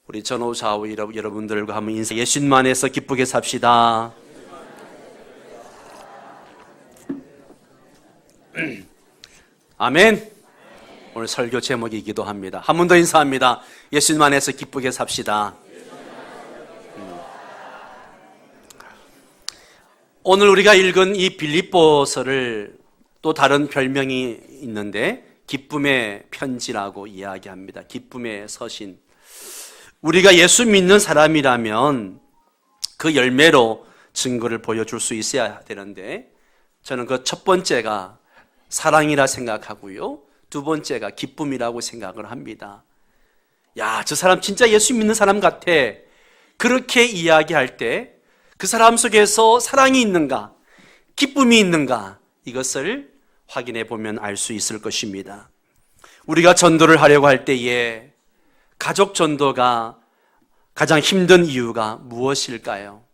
우리 전후 좌우 여러분들과 한번 인사. 예수님 안에서 기쁘게 삽시다. 아멘. 오늘 설교 제목이기도 합니다. 한 번 더 인사합니다. 예수님 안에서 기쁘게 삽시다. 오늘 우리가 읽은 이 빌립보서를 또 다른 별명이 있는데 기쁨의 편지라고 이야기합니다. 기쁨의 서신. 우리가 예수 믿는 사람이라면 그 열매로 증거를 보여줄 수 있어야 되는데 저는 그 첫 번째가 사랑이라 생각하고요, 두 번째가 기쁨이라고 생각을 합니다. 야, 저 사람 진짜 예수 믿는 사람 같아. 그렇게 이야기할 때 그 사람 속에서 사랑이 있는가, 기쁨이 있는가, 이것을 확인해 보면 알 수 있을 것입니다. 우리가 전도를 하려고 할 때에 가족 전도가 가장 힘든 이유가 무엇일까요?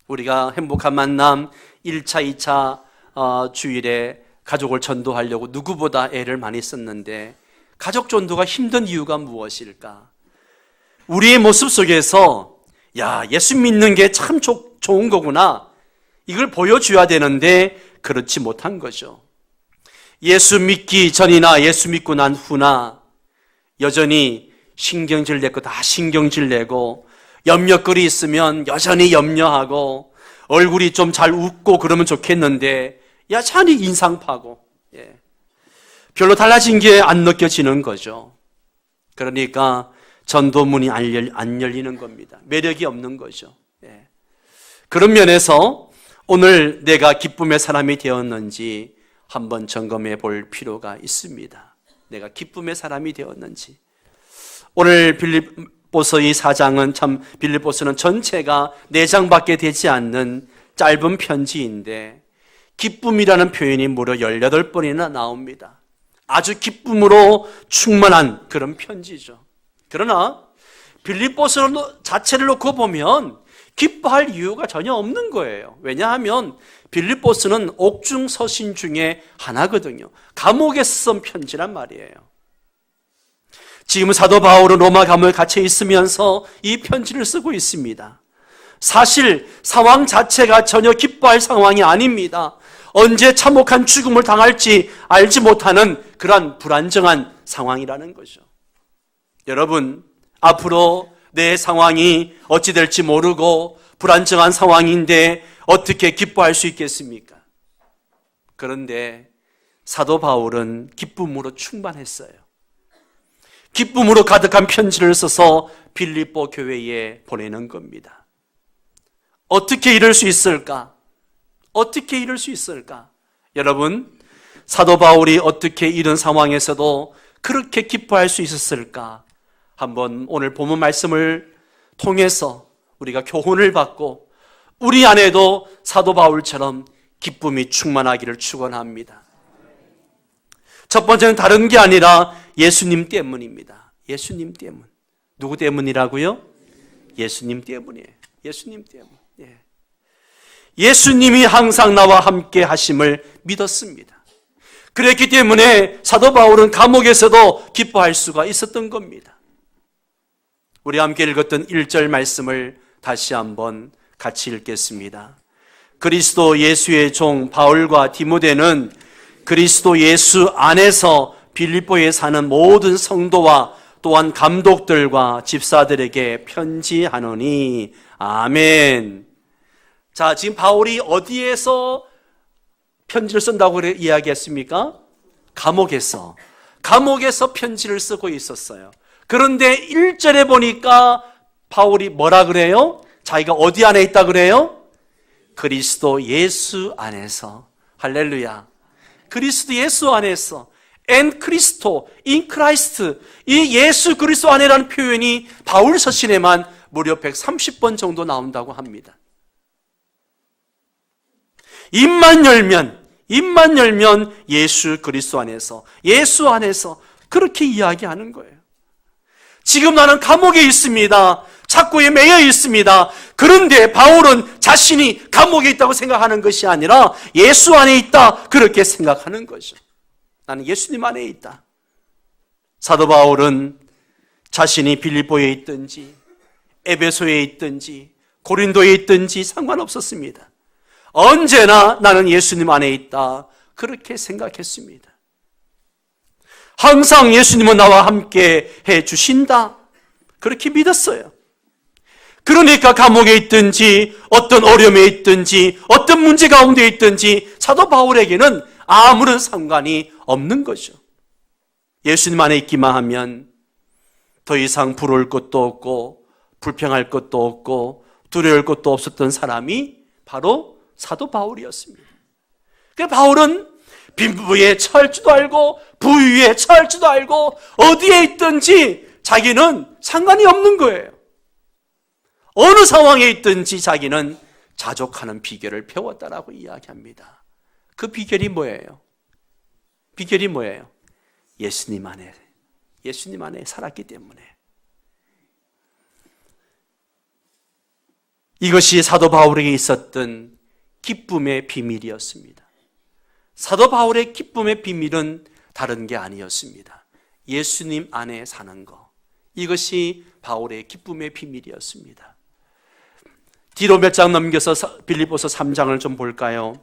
우리가 행복한 만남 1차, 2차 주일에 가족을 전도하려고 누구보다 애를 많이 썼는데 가족 전도가 힘든 이유가 무엇일까? 우리의 모습 속에서 야, 예수 믿는 게 참 좋은 거구나, 이걸 보여줘야 되는데 그렇지 못한 거죠. 예수 믿기 전이나 예수 믿고 난 후나 여전히 신경질 내고 다 신경질 내고 염려거리 있으면 여전히 염려하고 얼굴이 좀 잘 웃고 그러면 좋겠는데 여전히 인상파고, 별로 달라진 게 안 느껴지는 거죠. 그러니까 전도문이 안 열리는 겁니다. 매력이 없는 거죠. 그런 면에서 오늘 내가 기쁨의 사람이 되었는지 한번 점검해 볼 필요가 있습니다. 내가 기쁨의 사람이 되었는지. 오늘 빌립보서의 4장은 참, 빌립보서는 전체가 4장밖에 되지 않는 짧은 편지인데 기쁨이라는 표현이 무려 18번이나 나옵니다. 아주 기쁨으로 충만한 그런 편지죠. 그러나 빌립보서 자체를 놓고 보면 기뻐할 이유가 전혀 없는 거예요. 왜냐하면 빌립보서는 옥중 서신 중에 하나거든요. 감옥에 쓴 편지란 말이에요. 지금 사도 바울은 로마 감옥에 갇혀 있으면서 이 편지를 쓰고 있습니다. 사실 상황 자체가 전혀 기뻐할 상황이 아닙니다. 언제 참혹한 죽음을 당할지 알지 못하는 그러한 불안정한 상황이라는 거죠. 여러분, 앞으로 내 상황이 어찌 될지 모르고 불안정한 상황인데 어떻게 기뻐할 수 있겠습니까? 그런데 사도 바울은 기쁨으로 충만했어요. 기쁨으로 가득한 편지를 써서 빌립보 교회에 보내는 겁니다. 어떻게 이럴 수 있을까? 어떻게 이럴 수 있을까? 여러분, 사도 바울이 어떻게 이런 상황에서도 그렇게 기뻐할 수 있었을까? 한번 오늘 본문 말씀을 통해서 우리가 교훈을 받고 우리 안에도 사도 바울처럼 기쁨이 충만하기를 축원합니다. 첫 번째는 다른 게 아니라 예수님 때문입니다. 예수님 때문. 누구 때문이라고요? 예수님 때문이에요. 예수님 때문. 예수님이 항상 나와 함께 하심을 믿었습니다. 그랬기 때문에 사도 바울은 감옥에서도 기뻐할 수가 있었던 겁니다. 우리 함께 읽었던 1절 말씀을 다시 한번 같이 읽겠습니다. 그리스도 예수의 종 바울과 디모데는 그리스도 예수 안에서 빌립보에 사는 모든 성도와 또한 감독들과 집사들에게 편지하노니. 아멘. 자, 지금 바울이 어디에서 편지를 쓴다고 이야기했습니까? 감옥에서 편지를 쓰고 있었어요. 그런데 1절에 보니까 바울이 뭐라 그래요? 자기가 어디 안에 있다 그래요? 그리스도 예수 안에서. 할렐루야. 그리스도 예수 안에서. and 크리스토, in Christ. 이 예수 그리스도 안에라는 표현이 바울 서신에만 무려 130번 정도 나온다고 합니다. 입만 열면 예수 그리스도 안에서, 예수 안에서, 그렇게 이야기하는 거예요. 지금 나는 감옥에 있습니다. 착고에 매여 있습니다. 그런데 바울은 자신이 감옥에 있다고 생각하는 것이 아니라 예수 안에 있다, 그렇게 생각하는 거죠. 나는 예수님 안에 있다. 사도 바울은 자신이 빌립보에 있든지 에베소에 있든지 고린도에 있든지 상관없었습니다. 언제나 나는 예수님 안에 있다, 그렇게 생각했습니다. 항상 예수님은 나와 함께 해주신다, 그렇게 믿었어요. 그러니까 감옥에 있든지 어떤 어려움에 있든지 어떤 문제 가운데 있든지 사도 바울에게는 아무런 상관이 없는 거죠. 예수님 안에 있기만 하면 더 이상 부러울 것도 없고 불평할 것도 없고 두려울 것도 없었던 사람이 바로 사도 바울이었습니다. 그래서 바울은 빈부에 처할 줄도 알고 부위에 처할 줄도 알고 어디에 있든지 자기는 상관이 없는 거예요. 어느 상황에 있든지 자기는 자족하는 비결을 배웠다라고 이야기합니다. 그 비결이 뭐예요? 비결이 뭐예요? 예수님 안에 살았기 때문에. 이것이 사도 바울에게 있었던 기쁨의 비밀이었습니다. 사도 바울의 기쁨의 비밀은 다른 게 아니었습니다. 예수님 안에 사는 것, 이것이 바울의 기쁨의 비밀이었습니다. 뒤로 몇 장 넘겨서 빌립보서 3장을 좀 볼까요?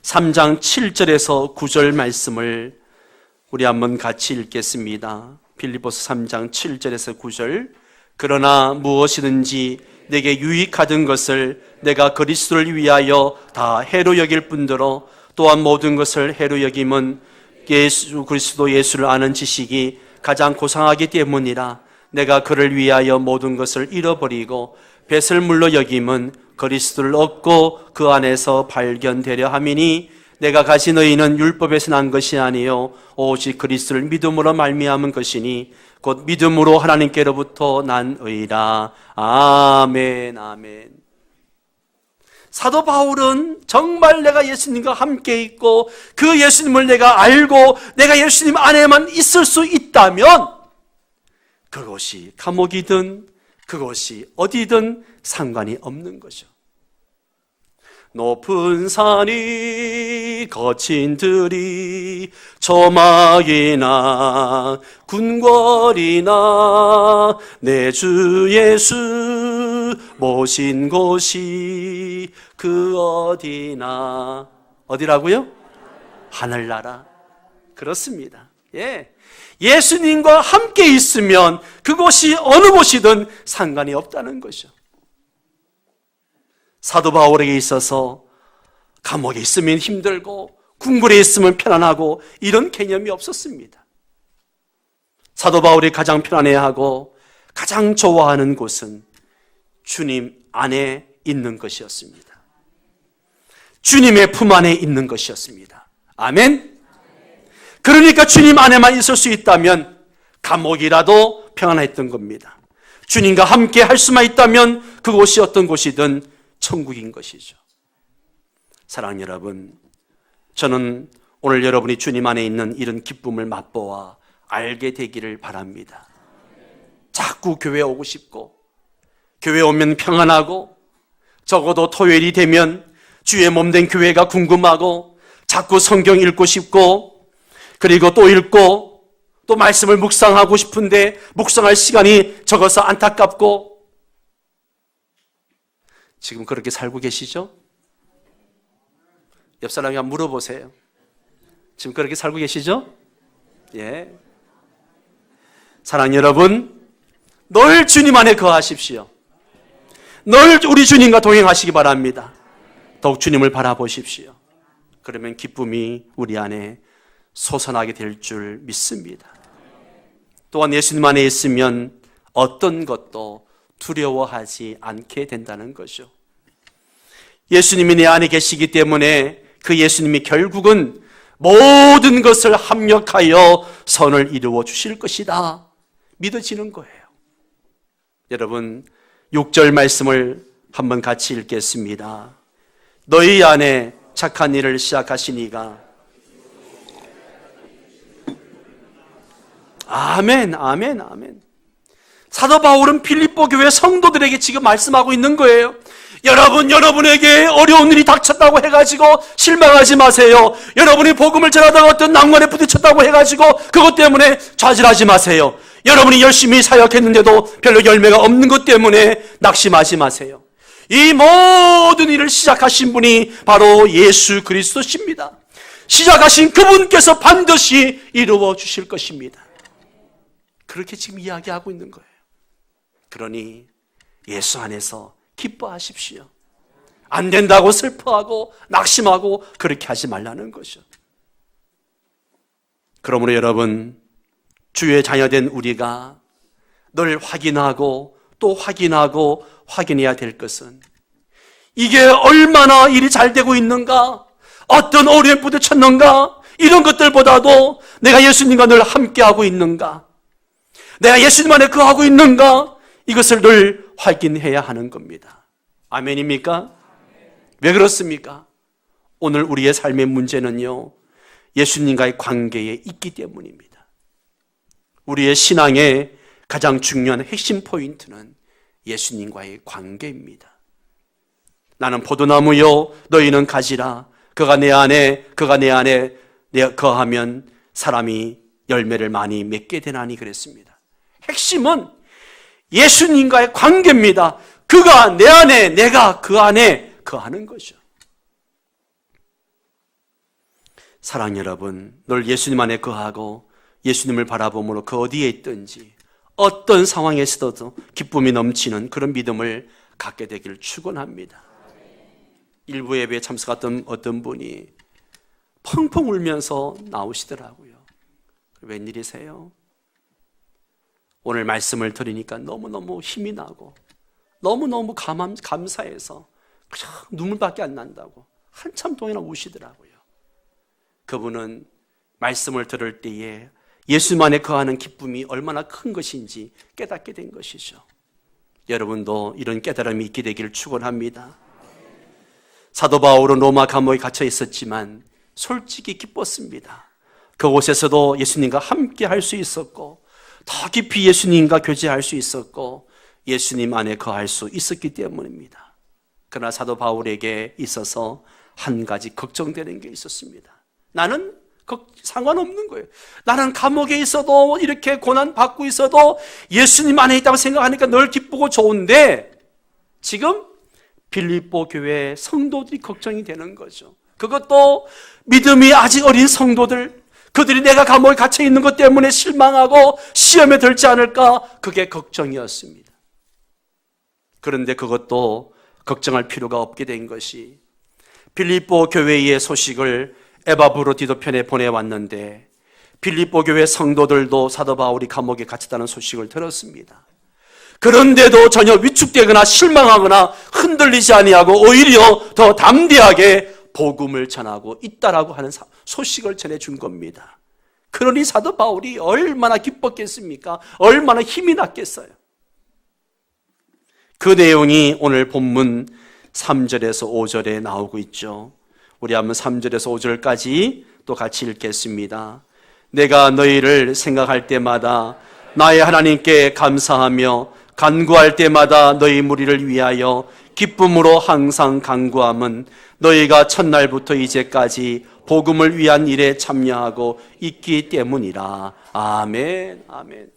3장 7절에서 9절 말씀을 우리 한번 같이 읽겠습니다. 빌립보서 3장 7절에서 9절. 그러나 무엇이든지 내게 유익하던 것을 내가 그리스도를 위하여 다 해로 여길 뿐더러 또한 모든 것을 해로 여김은 예수 그리스도 예수를 아는 지식이 가장 고상하기 때문이라. 내가 그를 위하여 모든 것을 잃어버리고 배설물로 여김은 그리스도를 얻고 그 안에서 발견되려 함이니 내가 가진 의는 율법에서 난 것이 아니요 오직 그리스도를 믿음으로 말미암은 것이니 곧 믿음으로 하나님께로부터 난 의라. 아멘, 아멘. 사도 바울은 정말 내가 예수님과 함께 있고 그 예수님을 내가 알고 내가 예수님 안에만 있을 수 있다면 그것이 감옥이든 그것이 어디든 상관이 없는 거죠. 높은 산이 거친 들이 조막이나 궁궐이나 내 주 예수 모신 곳이 그 어디나. 어디라고요? 하늘나라. 그렇습니다. 예. 예수님과 함께 있으면 그곳이 어느 곳이든 상관이 없다는 것이죠. 사도 바울에게 있어서 감옥에 있으면 힘들고 궁궐에 있으면 편안하고 이런 개념이 없었습니다. 사도 바울이 가장 편안해하고 가장 좋아하는 곳은 주님 안에 있는 것이었습니다. 주님의 품 안에 있는 것이었습니다. 아멘. 그러니까 주님 안에만 있을 수 있다면 감옥이라도 평안했던 겁니다. 주님과 함께 할 수만 있다면 그곳이 어떤 곳이든 천국인 것이죠. 사랑하는 여러분, 저는 오늘 여러분이 주님 안에 있는 이런 기쁨을 맛보아 알게 되기를 바랍니다. 자꾸 교회 오고 싶고 교회 오면 평안하고 적어도 토요일이 되면 주의 몸된 교회가 궁금하고 자꾸 성경 읽고 싶고 그리고 또 읽고 또 말씀을 묵상하고 싶은데 묵상할 시간이 적어서 안타깝고 지금 그렇게 살고 계시죠? 옆 사람이 한번 물어보세요. 지금 그렇게 살고 계시죠? 예. 사랑하는 여러분, 늘 주님 안에 거하십시오. 늘 우리 주님과 동행하시기 바랍니다. 더욱 주님을 바라보십시오. 그러면 기쁨이 우리 안에 솟아나게 될 줄 믿습니다. 또한 예수님 안에 있으면 어떤 것도 두려워하지 않게 된다는 거죠. 예수님이 내 안에 계시기 때문에 그 예수님이 결국은 모든 것을 합력하여 선을 이루어 주실 것이다 믿어지는 거예요. 여러분 6절 말씀을 한번 같이 읽겠습니다. 너희 안에 착한 일을 시작하신 이가 아멘, 아멘, 아멘. 사도 바울은 필립보 교회 성도들에게 지금 말씀하고 있는 거예요. 여러분에게 어려운 일이 닥쳤다고 해가지고 실망하지 마세요. 여러분이 복음을 전하다가 어떤 난관에 부딪혔다고 해가지고 그것 때문에 좌절하지 마세요. 여러분이 열심히 사역했는데도 별로 열매가 없는 것 때문에 낙심하지 마세요. 이 모든 일을 시작하신 분이 바로 예수 그리스도십니다. 시작하신 그분께서 반드시 이루어 주실 것입니다. 그렇게 지금 이야기하고 있는 거예요. 그러니 예수 안에서 기뻐하십시오. 안 된다고 슬퍼하고 낙심하고 그렇게 하지 말라는 것이죠. 그러므로 여러분, 주의 자녀된 우리가 늘 확인하고 또 확인하고 확인해야 될 것은 이게 얼마나 일이 잘 되고 있는가, 어떤 어려움에 부딪혔는가, 이런 것들보다도 내가 예수님과 늘 함께하고 있는가, 내가 예수님 안에 거하고 있는가, 이것을 늘 확인해야 하는 겁니다. 아멘입니까? 왜 그렇습니까? 오늘 우리의 삶의 문제는요, 예수님과의 관계에 있기 때문입니다. 우리의 신앙의 가장 중요한 핵심 포인트는 예수님과의 관계입니다. 나는 포도나무요, 너희는 가지라. 그가 내 안에 거하면 사람이 열매를 많이 맺게 되나니 그랬습니다. 핵심은 예수님과의 관계입니다. 그가 내 안에, 내가 그 안에 거하는 것이죠. 사랑 여러분, 늘 예수님 안에 거하고 예수님을 바라봄으로 그 어디에 있든지 어떤 상황에서도 기쁨이 넘치는 그런 믿음을 갖게 되기를 축원합니다. 일부 예배에 참석했던 어떤 분이 펑펑 울면서 나오시더라고요. 웬일이세요? 오늘 말씀을 들으니까 너무너무 힘이 나고 너무너무 감사해서 그냥 눈물밖에 안 난다고 한참 동안 우시더라고요. 그분은 말씀을 들을 때에 예수님 안에 거하는 기쁨이 얼마나 큰 것인지 깨닫게 된 것이죠. 여러분도 이런 깨달음이 있게 되기를 축원합니다. 사도 바울은 로마 감옥에 갇혀 있었지만 솔직히 기뻤습니다. 그곳에서도 예수님과 함께 할 수 있었고 더 깊이 예수님과 교제할 수 있었고 예수님 안에 거할 수 있었기 때문입니다. 그러나 사도 바울에게 있어서 한 가지 걱정되는 게 있었습니다. 나는 상관없는 거예요. 나는 감옥에 있어도 이렇게 고난받고 있어도 예수님 안에 있다고 생각하니까 늘 기쁘고 좋은데 지금 빌립보 교회 성도들이 걱정이 되는 거죠. 그것도 믿음이 아직 어린 성도들, 그들이 내가 감옥에 갇혀 있는 것 때문에 실망하고 시험에 들지 않을까, 그게 걱정이었습니다. 그런데 그것도 걱정할 필요가 없게 된 것이 빌립보 교회의 소식을 에바브로디도편에 보내왔는데 빌립보 교회 성도들도 사도 바울이 감옥에 갇혔다는 소식을 들었습니다. 그런데도 전혀 위축되거나 실망하거나 흔들리지 아니하고 오히려 더 담대하게 복음을 전하고 있다라고 하는 소식을 전해준 겁니다. 그러니 사도 바울이 얼마나 기뻤겠습니까? 얼마나 힘이 났겠어요. 그 내용이 오늘 본문 3절에서 5절에 나오고 있죠. 우리 한번 3절에서 5절까지 또 같이 읽겠습니다. 내가 너희를 생각할 때마다 나의 하나님께 감사하며 간구할 때마다 너희 무리를 위하여 기쁨으로 항상 간구함은 너희가 첫날부터 이제까지 복음을 위한 일에 참여하고 있기 때문이라. 아멘, 아멘.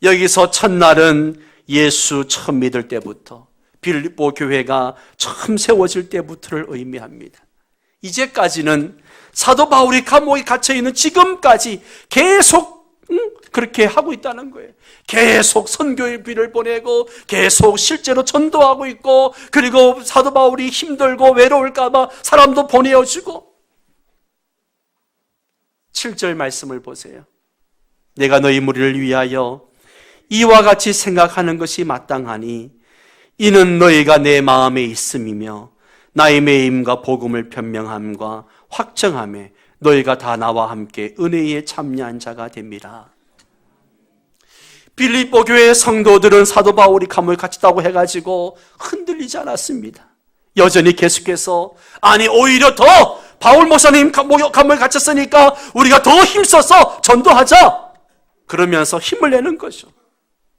여기서 첫날은 예수 처음 믿을 때부터, 빌립보 교회가 처음 세워질 때부터를 의미합니다. 이제까지는 사도 바울이 감옥에 갇혀있는 지금까지 계속 그렇게 하고 있다는 거예요. 계속 선교비를 보내고 계속 실제로 전도하고 있고, 그리고 사도 바울이 힘들고 외로울까 봐 사람도 보내어주고. 7절 말씀을 보세요. 내가 너희 무리를 위하여 이와 같이 생각하는 것이 마땅하니 이는 너희가 내 마음에 있음이며 나의 매임과 복음을 변명함과 확정함에 너희가 다 나와 함께 은혜에 참여한 자가 됩니다. 빌립보 교회의 성도들은 사도 바울이 감옥에 갇혔다고 해가지고 흔들리지 않았습니다. 여전히 계속해서, 아니 오히려 더 바울 목사님 감옥에 갇혔으니까 우리가 더 힘써서 전도하자, 그러면서 힘을 내는 거죠.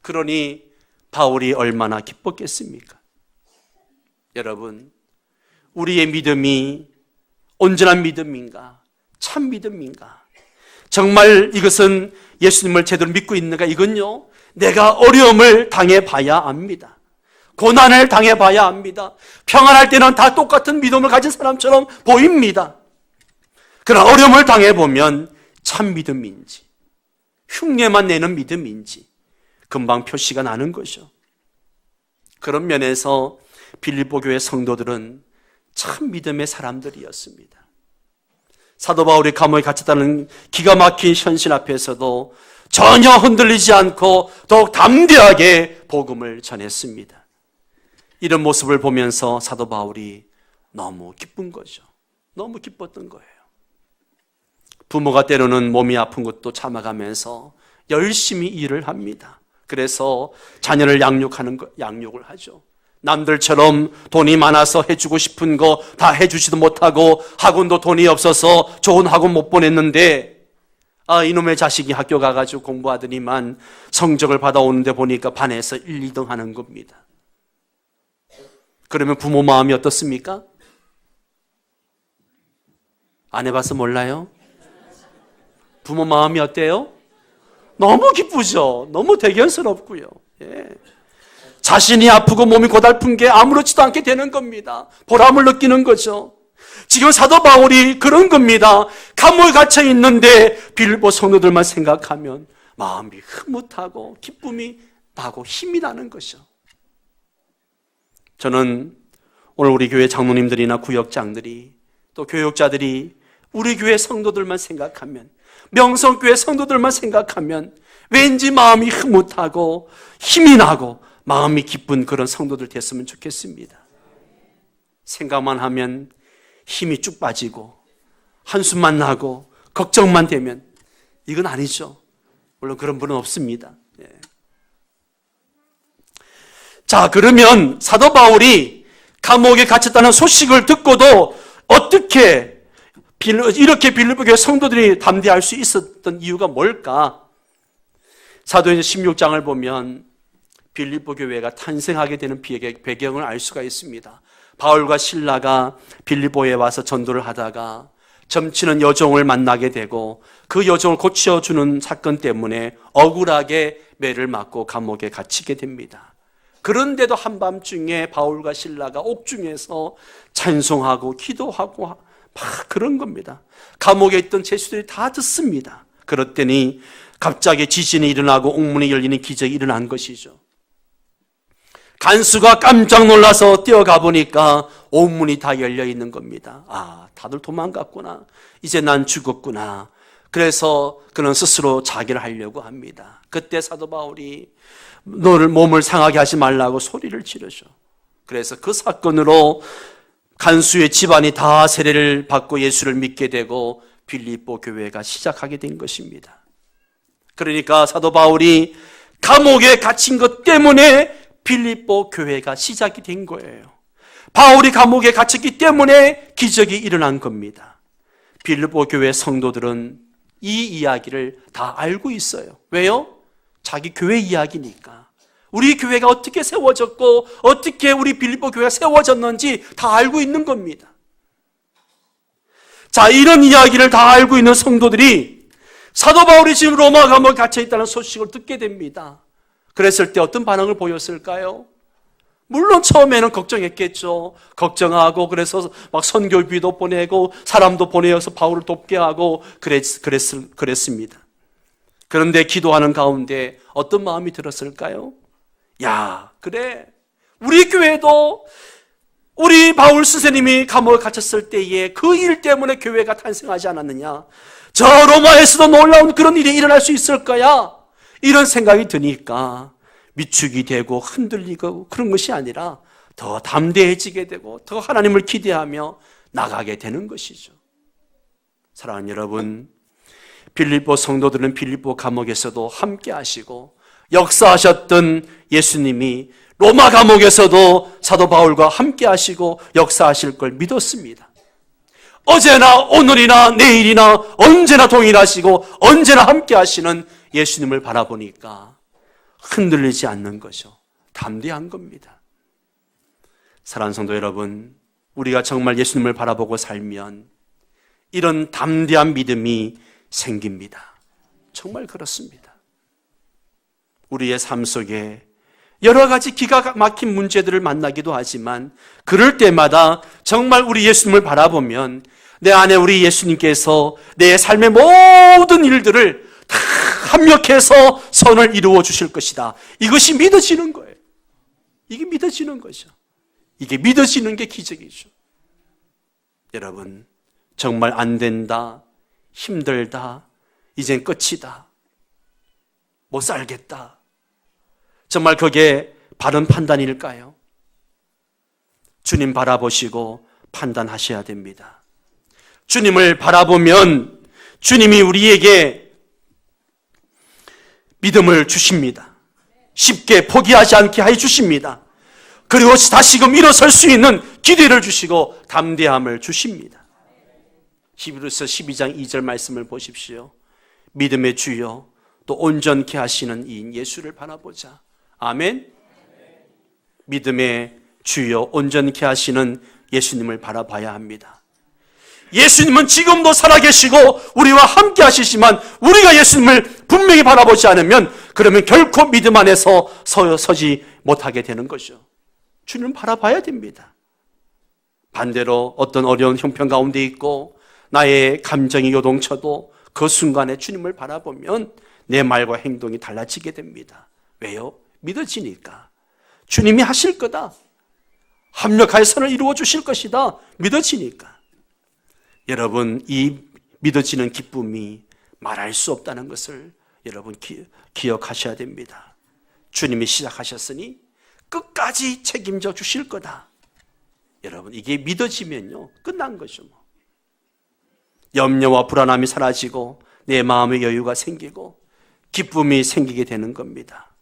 그러니 바울이 얼마나 기뻤겠습니까? 여러분, 우리의 믿음이 온전한 믿음인가, 참 믿음인가? 정말 이것은 예수님을 제대로 믿고 있는가? 이건요, 내가 어려움을 당해봐야 압니다. 고난을 당해봐야 합니다. 평안할 때는 다 똑같은 믿음을 가진 사람처럼 보입니다. 그러나 어려움을 당해보면 참 믿음인지 흉내만 내는 믿음인지 금방 표시가 나는 거죠. 그런 면에서 빌립보 교회 성도들은 참 믿음의 사람들이었습니다. 사도 바울이 감옥에 갇혔다는 기가 막힌 현실 앞에서도 전혀 흔들리지 않고 더욱 담대하게 복음을 전했습니다. 이런 모습을 보면서 사도 바울이 너무 기쁜 거죠. 너무 기뻤던 거예요. 부모가 때로는 몸이 아픈 것도 참아가면서 열심히 일을 합니다. 그래서 자녀를 양육을 하죠. 남들처럼 돈이 많아서 해주고 싶은 거 다 해주지도 못하고 학원도 돈이 없어서 좋은 학원 못 보냈는데 이놈의 자식이 학교 가가지고 공부하더니만 성적을 받아오는데 보니까 반에서 1, 2등 하는 겁니다. 그러면 부모 마음이 어떻습니까? 안 해봐서 몰라요? 부모 마음이 어때요? 너무 기쁘죠. 너무 대견스럽고요. 예. 자신이 아프고 몸이 고달픈 게 아무렇지도 않게 되는 겁니다. 보람을 느끼는 거죠. 지금 사도 바울이 그런 겁니다. 감옥에 갇혀 있는데 빌립보 성도들만 생각하면 마음이 흐뭇하고 기쁨이 나고 힘이 나는 거죠. 저는 오늘 우리 교회 장로님들이나 구역장들이 또 교육자들이 우리 교회 성도들만 생각하면, 명성교회 성도들만 생각하면 왠지 마음이 흐뭇하고 힘이 나고 마음이 기쁜 그런 성도들 됐으면 좋겠습니다. 생각만 하면 힘이 쭉 빠지고 한숨만 나고 걱정만 되면 이건 아니죠. 물론 그런 분은 없습니다. 예. 자, 그러면 사도 바울이 감옥에 갇혔다는 소식을 듣고도 어떻게 이렇게 빌립보 교회 성도들이 담대할 수 있었던 이유가 뭘까? 사도행전 16장을 보면 빌립보 교회가 탄생하게 되는 배경을 알 수가 있습니다. 바울과 실라가 빌립보에 와서 전도를 하다가 점치는 여종을 만나게 되고 그 여종을 고쳐주는 사건 때문에 억울하게 매를 맞고 감옥에 갇히게 됩니다. 그런데도 한밤중에 바울과 실라가 옥중에서 찬송하고 기도하고 막 그런 겁니다. 감옥에 있던 죄수들이 다 듣습니다. 그랬더니 갑자기 지진이 일어나고 옥문이 열리는 기적이 일어난 것이죠. 간수가 깜짝 놀라서 뛰어가 보니까 옥문이 다 열려 있는 겁니다. 다들 도망갔구나. 이제 난 죽었구나. 그래서 그는 스스로 자결을 하려고 합니다. 그때 사도 바울이 너를 몸을 상하게 하지 말라고 소리를 지르죠. 그래서 그 사건으로 간수의 집안이 다 세례를 받고 예수를 믿게 되고 빌립보 교회가 시작하게 된 것입니다. 그러니까 사도 바울이 감옥에 갇힌 것 때문에 빌립보 교회가 시작이 된 거예요. 바울이 감옥에 갇혔기 때문에 기적이 일어난 겁니다. 빌립보 교회 성도들은 이 이야기를 다 알고 있어요. 왜요? 자기 교회 이야기니까. 우리 교회가 어떻게 세워졌고 어떻게 우리 빌립보 교회가 세워졌는지 다 알고 있는 겁니다. 자, 이런 이야기를 다 알고 있는 성도들이 사도 바울이 지금 로마 감옥에 갇혀 있다는 소식을 듣게 됩니다. 그랬을 때 어떤 반응을 보였을까요? 물론 처음에는 걱정했겠죠. 걱정하고 그래서 막 선교비도 보내고 사람도 보내어서 바울을 돕게 하고 그랬습니다. 그런데 기도하는 가운데 어떤 마음이 들었을까요? 야, 그래. 우리 교회도 우리 바울 스승님이 감옥에 갇혔을 때에 그 일 때문에 교회가 탄생하지 않았느냐. 저 로마에서도 놀라운 그런 일이 일어날 수 있을 거야. 이런 생각이 드니까 위축이 되고 흔들리고 그런 것이 아니라 더 담대해지게 되고 더 하나님을 기대하며 나가게 되는 것이죠. 사랑하는 여러분, 빌립보 성도들은 빌립보 감옥에서도 함께 하시고 역사하셨던 예수님이 로마 감옥에서도 사도 바울과 함께 하시고 역사하실 걸 믿었습니다. 어제나 오늘이나 내일이나 언제나 동일하시고 언제나 함께 하시는 예수님을 바라보니까 흔들리지 않는 거죠. 담대한 겁니다. 사랑하는 성도 여러분, 우리가 정말 예수님을 바라보고 살면 이런 담대한 믿음이 생깁니다. 정말 그렇습니다. 우리의 삶 속에 여러 가지 기가 막힌 문제들을 만나기도 하지만 그럴 때마다 정말 우리 예수님을 바라보면 내 안에 우리 예수님께서 내 삶의 모든 일들을 다 합력해서 선을 이루어 주실 것이다. 이것이 믿어지는 거예요. 이게 믿어지는 거죠. 이게 믿어지는 게 기적이죠. 여러분, 정말 안 된다, 힘들다, 이젠 끝이다, 못 살겠다. 정말 그게 바른 판단일까요? 주님 바라보시고 판단하셔야 됩니다. 주님을 바라보면 주님이 우리에게 믿음을 주십니다. 쉽게 포기하지 않게 해주십니다. 그리고 다시금 일어설 수 있는 기대를 주시고 담대함을 주십니다. 히브리서 12장 2절 말씀을 보십시오. 믿음의 주여 또 온전케 하시는 이인 예수를 바라보자. 아멘. 믿음의 주여 온전케 하시는 예수님을 바라봐야 합니다. 예수님은 지금도 살아계시고 우리와 함께 하시지만 우리가 예수님을 분명히 바라보지 않으면 그러면 결코 믿음 안에서 서지 못하게 되는 거죠. 주님을 바라봐야 됩니다. 반대로 어떤 어려운 형편 가운데 있고 나의 감정이 요동쳐도 그 순간에 주님을 바라보면 내 말과 행동이 달라지게 됩니다. 왜요? 믿어지니까. 주님이 하실 거다. 합력하여 선을 이루어 주실 것이다. 믿어지니까. 여러분, 이 믿어지는 기쁨이 말할 수 없다는 것을 여러분 기억하셔야 됩니다. 주님이 시작하셨으니 끝까지 책임져 주실 거다. 여러분, 이게 믿어지면요 끝난 거죠. 염려와 불안함이 사라지고 내 마음의 여유가 생기고 기쁨이 생기게 되는 겁니다.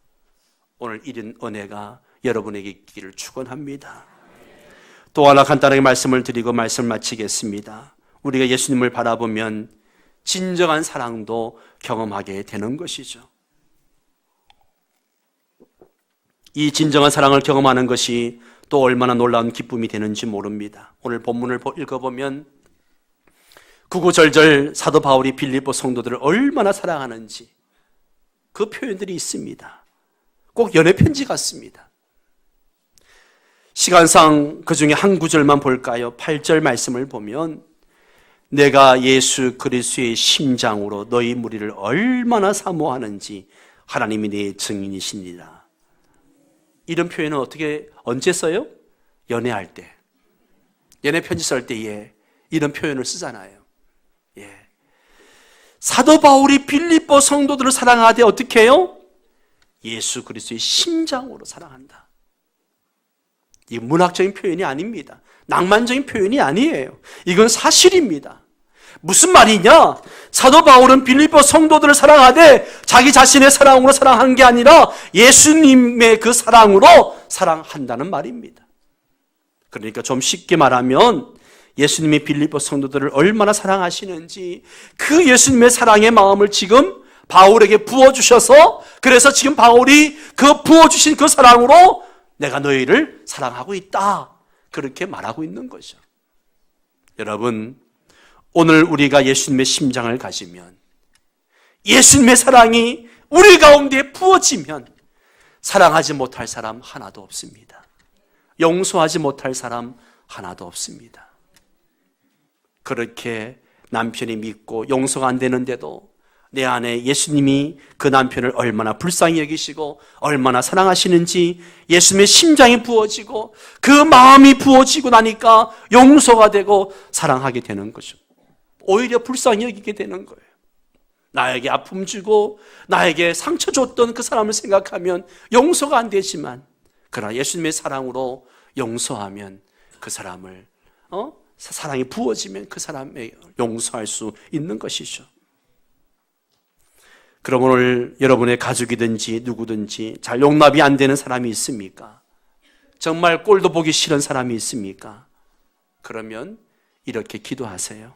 오늘 이런 은혜가 여러분에게 있기를 축원합니다. 또 하나 간단하게 말씀을 드리고 말씀을 마치겠습니다. 우리가 예수님을 바라보면 진정한 사랑도 경험하게 되는 것이죠. 이 진정한 사랑을 경험하는 것이 또 얼마나 놀라운 기쁨이 되는지 모릅니다. 오늘 본문을 읽어보면 구구절절 사도 바울이 빌립보 성도들을 얼마나 사랑하는지 그 표현들이 있습니다. 꼭 연애 편지 같습니다. 시간상 그 중에 한 구절만 볼까요? 8절 말씀을 보면 내가 예수 그리스도의 심장으로 너희 무리를 얼마나 사모하는지 하나님이 내 증인이시니라. 이런 표현은 언제 써요? 연애할 때. 연애 편지 쓸 때에 이런 표현을 쓰잖아요. 예. 사도 바울이 빌립보 성도들을 사랑하되 어떻게 해요? 예수 그리스도의 심장으로 사랑한다. 이 문학적인 표현이 아닙니다. 낭만적인 표현이 아니에요. 이건 사실입니다. 무슨 말이냐? 사도 바울은 빌립보 성도들을 사랑하되 자기 자신의 사랑으로 사랑한 게 아니라 예수님의 그 사랑으로 사랑한다는 말입니다. 그러니까 좀 쉽게 말하면 예수님이 빌립보 성도들을 얼마나 사랑하시는지 그 예수님의 사랑의 마음을 지금 바울에게 부어주셔서 그래서 지금 바울이 그 부어주신 그 사랑으로 내가 너희를 사랑하고 있다. 그렇게 말하고 있는 거죠. 여러분, 오늘 우리가 예수님의 심장을 가지면 예수님의 사랑이 우리 가운데 부어지면 사랑하지 못할 사람 하나도 없습니다. 용서하지 못할 사람 하나도 없습니다. 그렇게 남편이 믿고 용서가 안 되는데도 내 안에 예수님이 그 남편을 얼마나 불쌍히 여기시고 얼마나 사랑하시는지 예수님의 심장이 부어지고 그 마음이 부어지고 나니까 용서가 되고 사랑하게 되는 거죠. 오히려 불쌍히 여기게 되는 거예요. 나에게 아픔 주고 나에게 상처 줬던 그 사람을 생각하면 용서가 안 되지만 그러나 예수님의 사랑으로 용서하면 그 사람을 사랑이 부어지면 그 사람을 용서할 수 있는 것이죠. 그럼 오늘 여러분의 가족이든지 누구든지 잘 용납이 안 되는 사람이 있습니까? 정말 꼴도 보기 싫은 사람이 있습니까? 그러면 이렇게 기도하세요.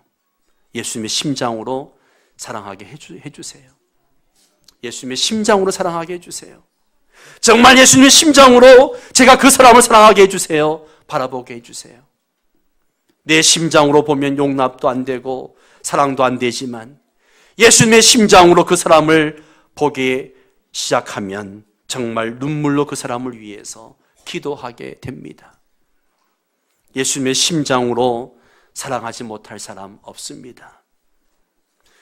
예수님의 심장으로 사랑하게 해주세요. 예수님의 심장으로 사랑하게 해주세요. 정말 예수님의 심장으로 제가 그 사람을 사랑하게 해주세요. 바라보게 해주세요. 내 심장으로 보면 용납도 안 되고 사랑도 안 되지만 예수님의 심장으로 그 사람을 보기 시작하면 정말 눈물로 그 사람을 위해서 기도하게 됩니다. 예수님의 심장으로 사랑하지 못할 사람 없습니다.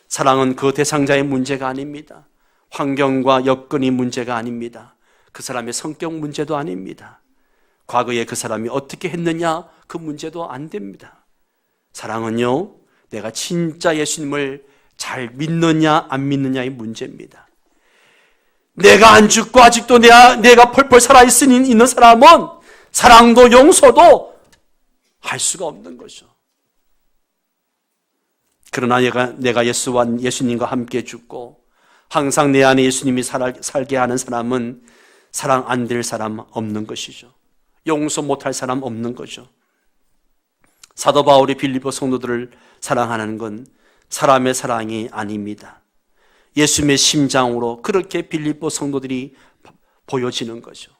사랑은 그 대상자의 문제가 아닙니다. 환경과 여건이 문제가 아닙니다. 그 사람의 성격 문제도 아닙니다. 과거에 그 사람이 어떻게 했느냐, 그 문제도 안 됩니다. 사랑은요, 내가 진짜 예수님을 잘 믿느냐 안 믿느냐의 문제입니다. 내가 안 죽고 아직도 내가 펄펄 살아있는 사람은 사랑도 용서도 할 수가 없는 거죠. 그러나 내가 예수님과 함께 죽고 항상 내 안에 예수님이 살게 하는 사람은 사랑 안 될 사람 없는 것이죠. 용서 못할 사람 없는 거죠. 사도 바울이 빌립보 성도들을 사랑하는 건 사람의 사랑이 아닙니다. 예수님의 심장으로 그렇게 빌립보 성도들이 보여지는 거죠.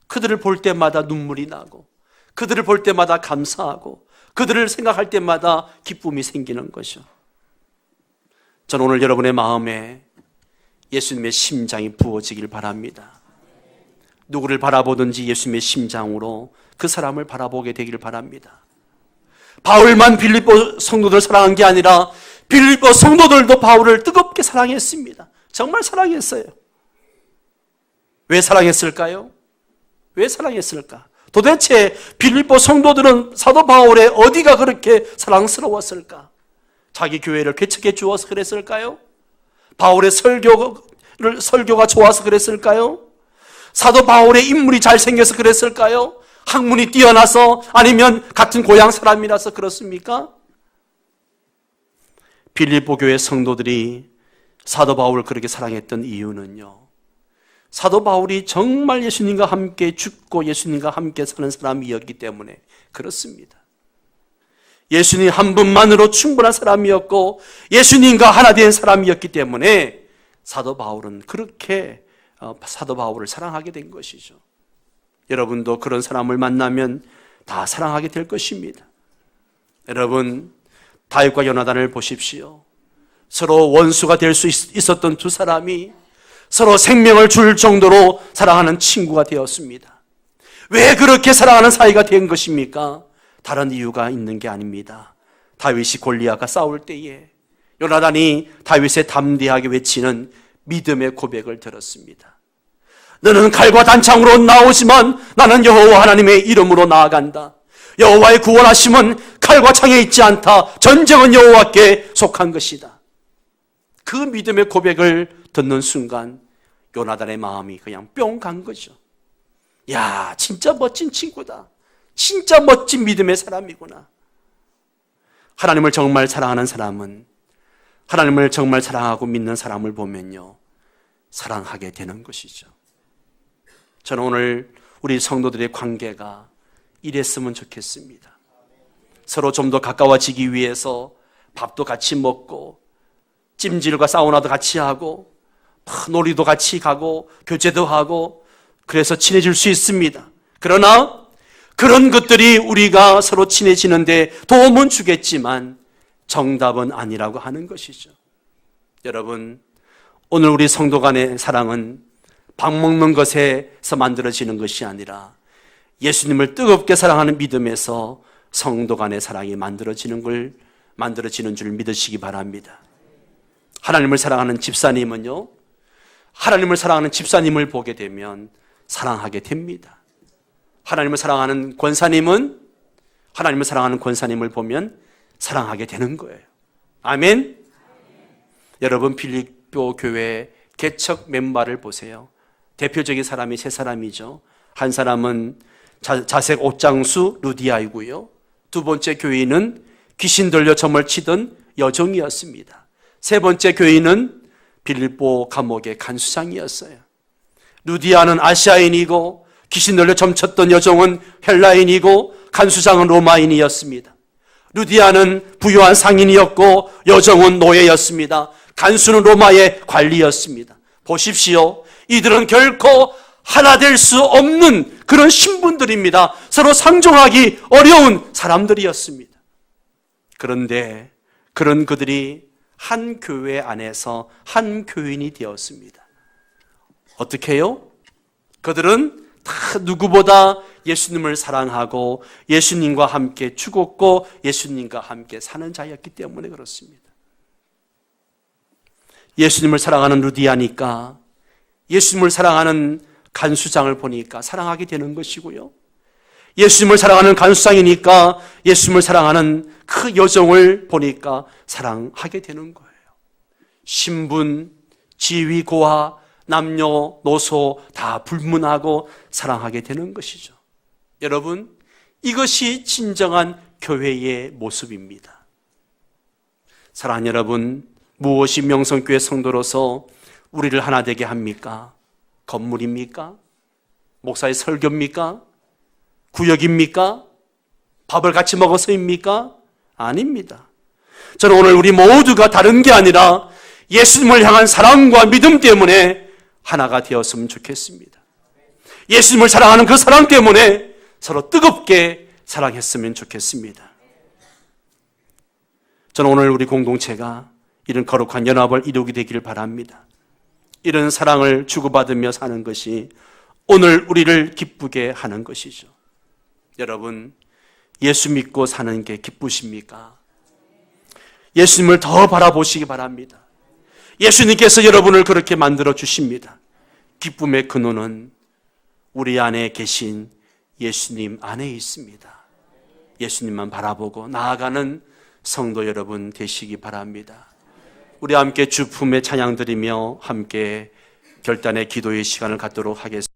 그들을 볼 때마다 눈물이 나고, 그들을 볼 때마다 감사하고, 그들을 생각할 때마다 기쁨이 생기는 거죠. 저는 오늘 여러분의 마음에 예수님의 심장이 부어지길 바랍니다. 누구를 바라보든지 예수님의 심장으로 그 사람을 바라보게 되길 바랍니다. 바울만 빌립보 성도들 사랑한 게 아니라 빌립보 성도들도 바울을 뜨겁게 사랑했습니다. 정말 사랑했어요. 왜 사랑했을까요? 왜 사랑했을까? 도대체 빌립보 성도들은 사도 바울의 어디가 그렇게 사랑스러웠을까? 자기 교회를 개척해 주어서 그랬을까요? 바울의 설교가 좋아서 그랬을까요? 사도 바울의 인물이 잘생겨서 그랬을까요? 학문이 뛰어나서, 아니면 같은 고향 사람이라서 그렇습니까? 빌립보 교회 성도들이 사도 바울을 그렇게 사랑했던 이유는요, 사도 바울이 정말 예수님과 함께 죽고 예수님과 함께 사는 사람이었기 때문에 그렇습니다. 예수님 한 분만으로 충분한 사람이었고 예수님과 하나 된 사람이었기 때문에 사도 바울은 그렇게 사도 바울을 사랑하게 된 것이죠. 여러분도 그런 사람을 만나면 다 사랑하게 될 것입니다. 여러분, 다윗과 요나단을 보십시오. 서로 원수가 될 수 있었던 두 사람이 서로 생명을 줄 정도로 사랑하는 친구가 되었습니다. 왜 그렇게 사랑하는 사이가 된 것입니까? 다른 이유가 있는 게 아닙니다. 다윗이 골리앗과 싸울 때에 요나단이 다윗의 담대하게 외치는 믿음의 고백을 들었습니다. 너는 칼과 단창으로 나오지만 나는 여호와 하나님의 이름으로 나아간다. 여호와의 구원하심은 칼과 창에 있지 않다. 전쟁은 여호와께 속한 것이다. 그 믿음의 고백을 듣는 순간 요나단의 마음이 그냥 뿅 간 거죠. 야, 진짜 멋진 친구다. 진짜 멋진 믿음의 사람이구나. 하나님을 정말 사랑하는 사람은, 하나님을 정말 사랑하고 믿는 사람을 보면요, 사랑하게 되는 것이죠. 저는 오늘 우리 성도들의 관계가 이랬으면 좋겠습니다. 서로 좀 더 가까워지기 위해서 밥도 같이 먹고, 찜질과 사우나도 같이 하고, 놀이도 같이 가고, 교제도 하고, 그래서 친해질 수 있습니다. 그러나 그런 것들이 우리가 서로 친해지는데 도움은 주겠지만 정답은 아니라고 하는 것이죠. 여러분, 오늘 우리 성도 간의 사랑은 밥 먹는 것에서 만들어지는 것이 아니라 예수님을 뜨겁게 사랑하는 믿음에서 성도 간의 사랑이 만들어지는 줄 믿으시기 바랍니다. 하나님을 사랑하는 집사님은요, 하나님을 사랑하는 집사님을 보게 되면 사랑하게 됩니다. 하나님을 사랑하는 권사님은 하나님을 사랑하는 권사님을 보면 사랑하게 되는 거예요. 아멘. 여러분, 빌립보 교회 개척 멤버를 보세요. 대표적인 사람이 세 사람이죠. 한 사람은 자색 옷장수 루디아이고요. 두 번째 교인은 귀신 들려 점을 치던 여종이었습니다. 세 번째 교인은 빌립보 감옥의 간수장이었어요. 루디아는 아시아인이고 귀신 들려 점쳤던 여종은 헬라인이고 간수장은 로마인이었습니다. 루디아는 부유한 상인이었고 여종은 노예였습니다. 간수는 로마의 관리였습니다. 보십시오. 이들은 결코 하나 될 수 없는 그런 신분들입니다. 서로 상종하기 어려운 사람들이었습니다. 그런데 그런 그들이 한 교회 안에서 한 교인이 되었습니다. 어떻게 해요? 그들은 다 누구보다 예수님을 사랑하고 예수님과 함께 죽었고 예수님과 함께 사는 자였기 때문에 그렇습니다. 예수님을 사랑하는 루디아니까 예수님을 사랑하는 간수장을 보니까 사랑하게 되는 것이고요. 예수님을 사랑하는 간수장이니까 예수님을 사랑하는 그 여종을 보니까 사랑하게 되는 거예요. 신분, 지위, 고하, 남녀, 노소 다 불문하고 사랑하게 되는 것이죠. 여러분, 이것이 진정한 교회의 모습입니다. 사랑하는 여러분, 무엇이 명성교회 성도로서 우리를 하나 되게 합니까? 건물입니까? 목사의 설교입니까? 구역입니까? 밥을 같이 먹어서입니까? 아닙니다. 저는 오늘 우리 모두가 다른 게 아니라 예수님을 향한 사랑과 믿음 때문에 하나가 되었으면 좋겠습니다. 예수님을 사랑하는 그 사랑 때문에 서로 뜨겁게 사랑했으면 좋겠습니다. 저는 오늘 우리 공동체가 이런 거룩한 연합을 이루게 되기를 바랍니다. 이런 사랑을 주고받으며 사는 것이 오늘 우리를 기쁘게 하는 것이죠. 여러분, 예수 믿고 사는 게 기쁘십니까? 예수님을 더 바라보시기 바랍니다. 예수님께서 여러분을 그렇게 만들어 주십니다. 기쁨의 근원은 우리 안에 계신 예수님 안에 있습니다. 예수님만 바라보고 나아가는 성도 여러분 되시기 바랍니다. 우리 함께 주 품에 찬양 드리며 함께 결단의 기도의 시간을 갖도록 하겠습니다.